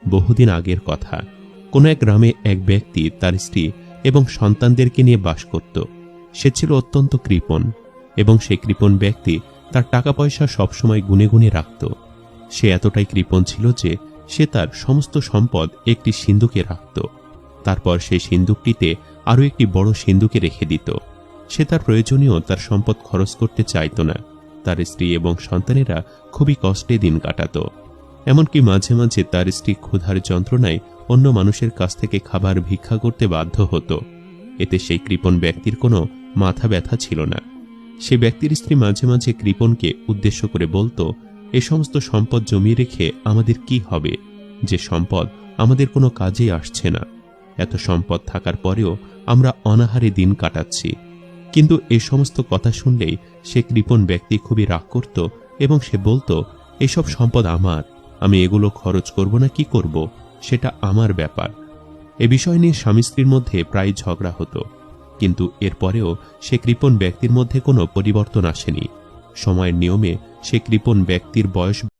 বহুদিন আগের কথা। কোনো এক গ্রামে এক ব্যক্তি তার স্ত্রী এবং সন্তানদেরকে নিয়ে বাস করত। সে ছিল অত্যন্ত কৃপণ এবং সেই কৃপণ ব্যক্তি তার টাকা পয়সা সবসময় গুনে গুনে রাখত। সে এতটাই কৃপণ ছিল যে সে তার সমস্ত সম্পদ একটি সিন্দুকে রাখত। তারপর সেই সিন্দুকটিতে আরও একটি বড় সিন্দুকে রেখে দিত। সে তার প্রয়োজনীয় তার সম্পদ খরচ করতে চাইত না। তার স্ত্রী এবং সন্তানেরা খুবই কষ্টে দিন কাটাত। এমনকি মাঝে মাঝে তার স্ত্রী ক্ষুধার যন্ত্রণায় অন্য মানুষের কাছ থেকে খাবার ভিক্ষা করতে বাধ্য হতো। এতে সেই কৃপণ ব্যক্তির কোনো মাথা ব্যথা ছিল না। সে ব্যক্তির স্ত্রী মাঝে মাঝে কৃপণকে উদ্দেশ্য করে বলতো, এ সমস্ত সম্পদ জমিয়ে রেখে আমাদের কি হবে, যে সম্পদ আমাদের কোনো কাজেই আসছে না। এত সম্পদ থাকার পরেও আমরা অনাহারে দিন কাটাচ্ছি। কিন্তু এ সমস্ত কথা শুনলেই সে কৃপণ ব্যক্তি খুবই রাগ করত এবং সে বলতো, এসব সম্পদ আমার, আমি এগুলো খরচ করব না কি করব, সেটা আমার ব্যাপার। এ বিষয় নিয়ে স্বামী স্ত্রীর মধ্যে প্রায় ঝগড়া হতো, কিন্তু এরপরেও সে কৃপণ ব্যক্তির মধ্যে কোনো পরিবর্তন আসেনি। সময়ের নিয়মে সে কৃপণ ব্যক্তির বয়স